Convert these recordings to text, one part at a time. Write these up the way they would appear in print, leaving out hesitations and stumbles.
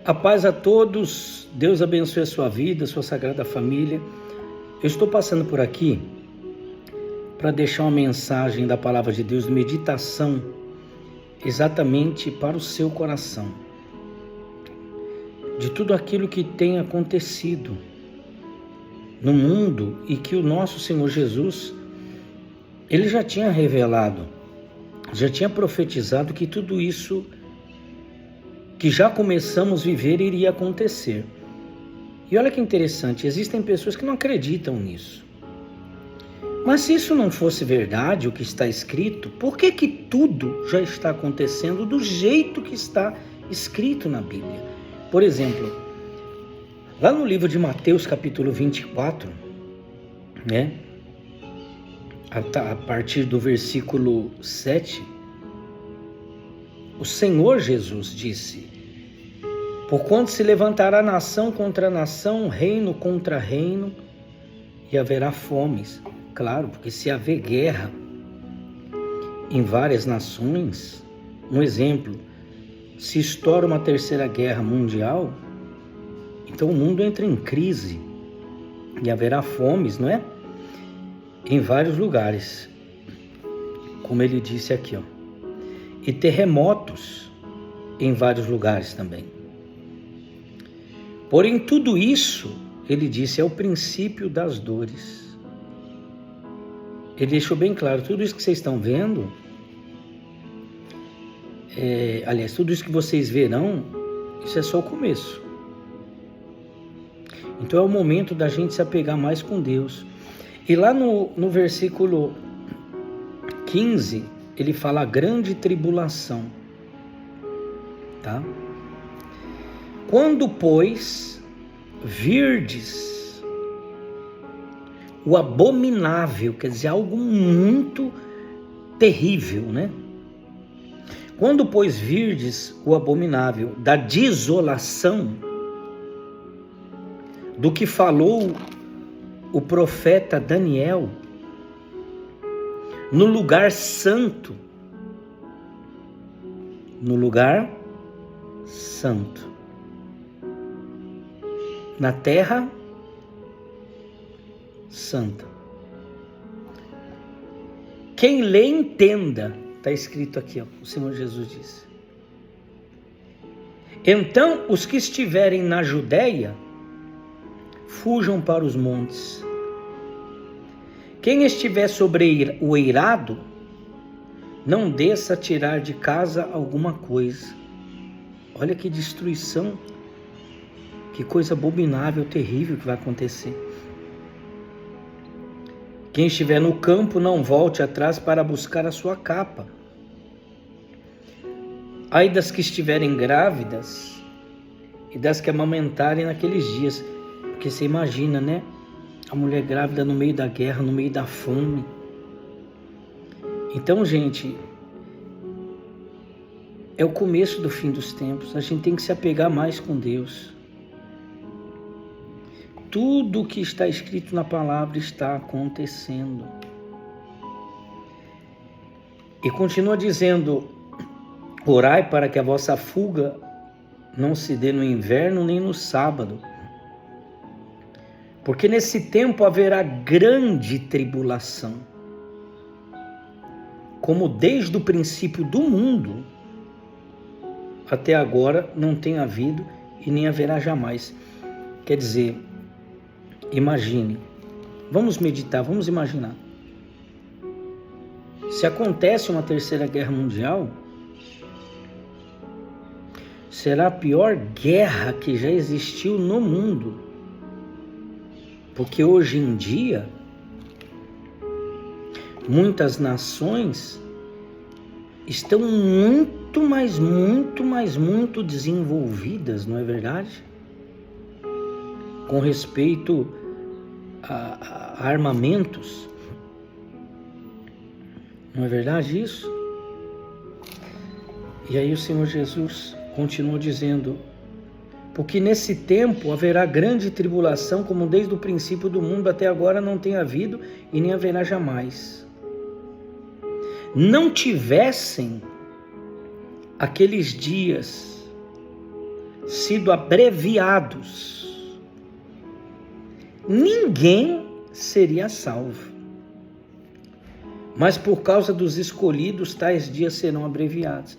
A paz a todos, Deus abençoe a sua vida, a sua sagrada família. Eu estou passando por aqui para deixar uma mensagem da palavra de Deus de meditação exatamente para o seu coração. De tudo aquilo que tem acontecido no mundo e que o nosso Senhor Jesus, Ele já tinha revelado, já tinha profetizado que tudo isso que já começamos a viver iria acontecer. E olha que interessante, existem pessoas que não acreditam nisso. Mas se isso não fosse verdade, o que está escrito, por que que tudo já está acontecendo do jeito que está escrito na Bíblia? Por exemplo, lá no livro de Mateus, capítulo 24, a partir do versículo 7, o Senhor Jesus disse: porquanto se levantará nação contra nação, reino contra reino, e haverá fomes. Claro, porque se haver guerra em várias nações, um exemplo, se estoura uma terceira guerra mundial, então o mundo entra em crise e haverá fomes, não é? Em vários lugares, como ele disse aqui, e terremotos em vários lugares também. Porém, tudo isso, ele disse, é o princípio das dores. Ele deixou bem claro, tudo isso que vocês estão vendo, aliás, tudo isso que vocês verão, isso é só o começo. Então é o momento da gente se apegar mais com Deus. E lá no versículo 15, ele fala a grande tribulação, tá? Quando, pois, virdes o abominável, quer dizer, algo muito terrível, né? Quando, pois, virdes o abominável da desolação, do que falou o profeta Daniel, no lugar santo, na terra santa. Quem lê entenda, está escrito aqui, o Senhor Jesus disse. Então os que estiverem na Judéia, fujam para os montes. Quem estiver sobre o eirado, não desça a tirar de casa alguma coisa. Olha que destruição, que coisa abominável, terrível que vai acontecer. Quem estiver no campo, não volte atrás para buscar a sua capa. Ai das que estiverem grávidas e das que amamentarem naqueles dias. Porque você imagina, né? A mulher grávida no meio da guerra, no meio da fome. Então, gente, é o começo do fim dos tempos. A gente tem que se apegar mais com Deus. Tudo que está escrito na palavra está acontecendo. E continua dizendo: orai para que a vossa fuga não se dê no inverno nem no sábado. Porque nesse tempo haverá grande tribulação, como desde o princípio do mundo até agora não tem havido e nem haverá jamais. Quer dizer, imagine, vamos meditar, vamos imaginar. Se acontece uma terceira guerra mundial, será a pior guerra que já existiu no mundo. Porque hoje em dia, muitas nações estão muito desenvolvidas, não é verdade? Com respeito a armamentos. Não é verdade isso? E aí o Senhor Jesus continua dizendo: porque nesse tempo haverá grande tribulação, como desde o princípio do mundo até agora não tem havido e nem haverá jamais. Não tivessem aqueles dias sido abreviados, ninguém seria salvo. Mas por causa dos escolhidos, tais dias serão abreviados.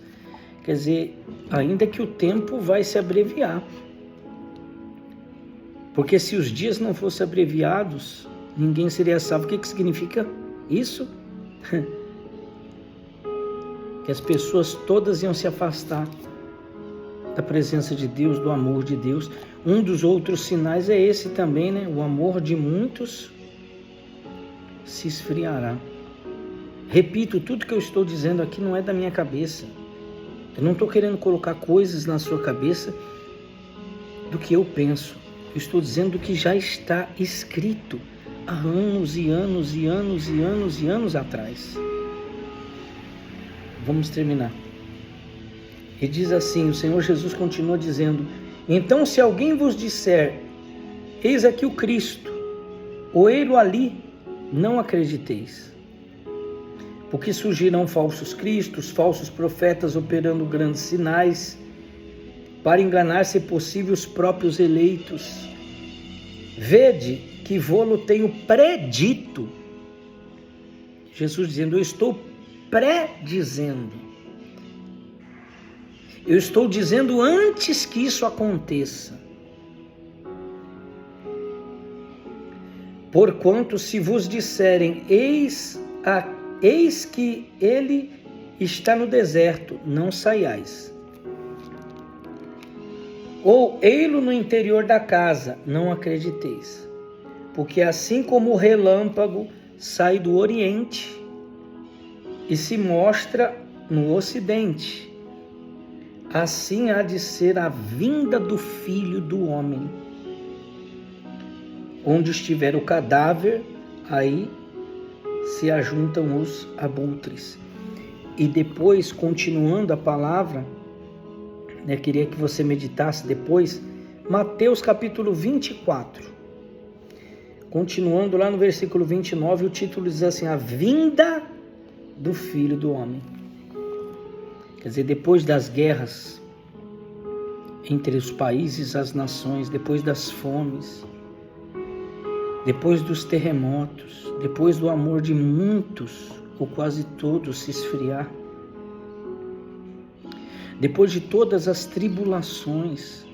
Quer dizer, ainda que o tempo vai se abreviar. Porque se os dias não fossem abreviados, ninguém seria salvo. O que significa isso? Que as pessoas todas iam se afastar da presença de Deus, do amor de Deus. Um dos outros sinais é esse também, né? O amor de muitos se esfriará. Repito, tudo que eu estou dizendo aqui não é da minha cabeça. Eu não estou querendo colocar coisas na sua cabeça do que eu penso. Eu estou dizendo o que já está escrito há anos e anos e anos e anos e anos atrás. Vamos terminar. E diz assim, o Senhor Jesus continua dizendo: então se alguém vos disser, eis aqui o Cristo, ou ele ali, não acrediteis. Porque surgirão falsos cristos, falsos profetas operando grandes sinais, para enganar, se possível, os próprios eleitos. Vede que vô-lo tenho predito. Jesus dizendo, eu estou predizendo. Eu estou dizendo antes que isso aconteça. Porquanto se vos disserem, eis que ele está no deserto, não saiais. Ou ei-lo no interior da casa, não acrediteis. Porque assim como o relâmpago sai do oriente e se mostra no ocidente, assim há de ser a vinda do Filho do Homem. Onde estiver o cadáver, aí se ajuntam os abutres. E depois, continuando a palavra, queria que você meditasse depois, Mateus capítulo 24. Continuando lá no versículo 29, o título diz assim, a vinda do Filho do Homem. Quer dizer, depois das guerras entre os países, as nações, depois das fomes, depois dos terremotos, depois do amor de muitos, ou quase todos, se esfriar, depois de todas as tribulações,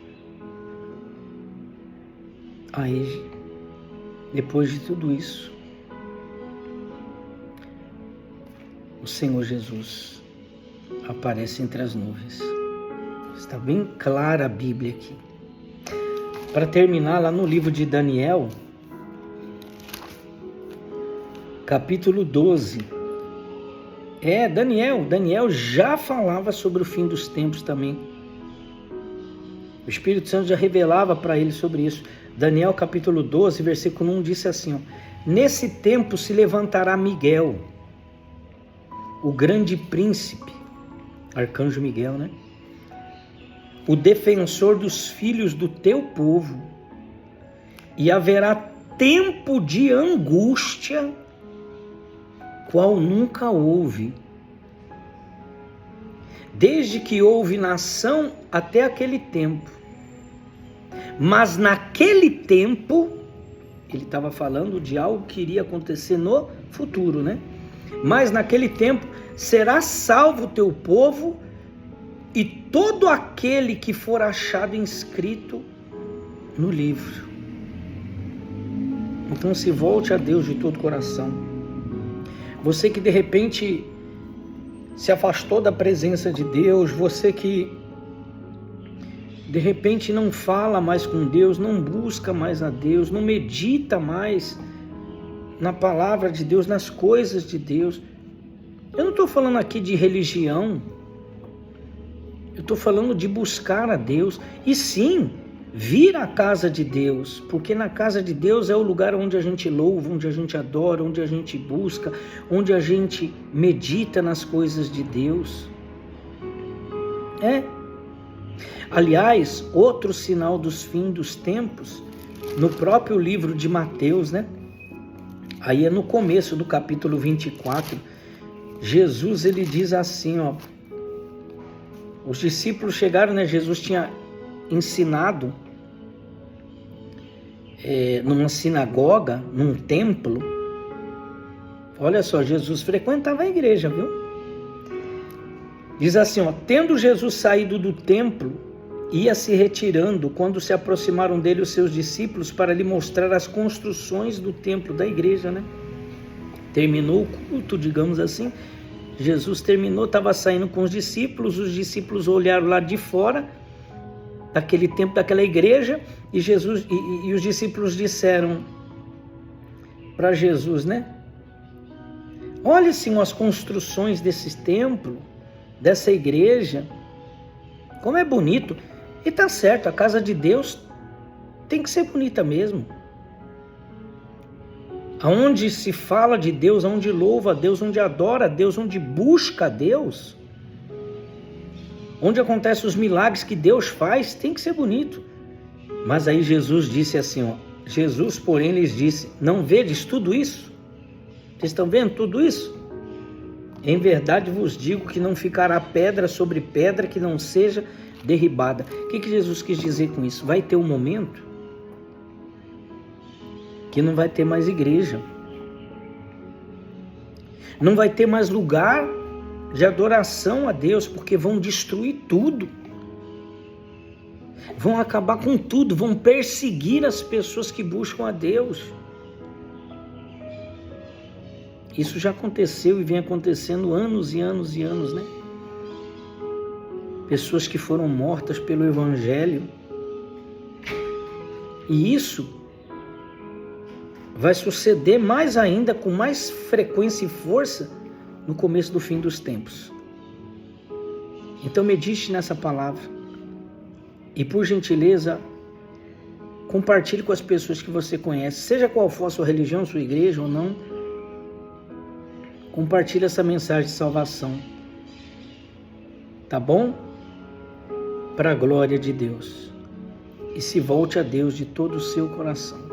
aí, depois de tudo isso, o Senhor Jesus aparece entre as nuvens. Está bem clara a Bíblia aqui. Para terminar, lá no livro de Daniel, capítulo 12. Daniel já falava sobre o fim dos tempos também. O Espírito Santo já revelava para ele sobre isso. Daniel capítulo 12, versículo 1 disse assim, nesse tempo se levantará Miguel, o grande príncipe, arcanjo Miguel, né? O defensor dos filhos do teu povo, e haverá tempo de angústia, qual nunca houve, desde que houve nação até aquele tempo. Mas naquele tempo, ele estava falando de algo que iria acontecer no futuro, né? Mas naquele tempo será salvo o teu povo e todo aquele que for achado inscrito no livro. Então se volte a Deus de todo o coração. Você que de repente se afastou da presença de Deus, você que de repente não fala mais com Deus, não busca mais a Deus, não medita mais na palavra de Deus, nas coisas de Deus. Eu não estou falando aqui de religião, eu estou falando de buscar a Deus, e sim, vir à casa de Deus, porque na casa de Deus é o lugar onde a gente louva, onde a gente adora, onde a gente busca, onde a gente medita nas coisas de Deus. Aliás, outro sinal dos fins dos tempos, no próprio livro de Mateus, né? Aí é no começo do capítulo 24, Jesus ele diz assim, os discípulos chegaram, né? Jesus tinha ensinado numa sinagoga, num templo. Olha só, Jesus frequentava a igreja, viu? Diz assim, tendo Jesus saído do templo, ia se retirando quando se aproximaram dele os seus discípulos para lhe mostrar as construções do templo, da igreja, né? Terminou o culto, digamos assim. Jesus terminou, estava saindo com os discípulos olharam lá de fora daquele templo, daquela igreja, e Jesus e os discípulos disseram para Jesus, né? Olha assim as construções desse templo, dessa igreja, como é bonito. E tá certo, a casa de Deus tem que ser bonita mesmo. Aonde se fala de Deus, onde louva a Deus, onde adora a Deus, onde busca a Deus, onde acontecem os milagres que Deus faz, tem que ser bonito. Mas aí Jesus disse assim, Jesus, porém, lhes disse, não vedes tudo isso? Vocês estão vendo tudo isso? Em verdade vos digo que não ficará pedra sobre pedra que não seja derribada. O que Jesus quis dizer com isso? Vai ter um momento que não vai ter mais igreja. Não vai ter mais lugar de adoração a Deus, porque vão destruir tudo. Vão acabar com tudo, vão perseguir as pessoas que buscam a Deus. Isso já aconteceu e vem acontecendo anos e anos e anos, né? Pessoas que foram mortas pelo Evangelho. E isso vai suceder mais ainda, com mais frequência e força, no começo do fim dos tempos. Então medite nessa palavra. E por gentileza, compartilhe com as pessoas que você conhece, seja qual for a sua religião, sua igreja ou não. Compartilhe essa mensagem de salvação. Tá bom? Para a glória de Deus. E se volte a Deus de todo o seu coração.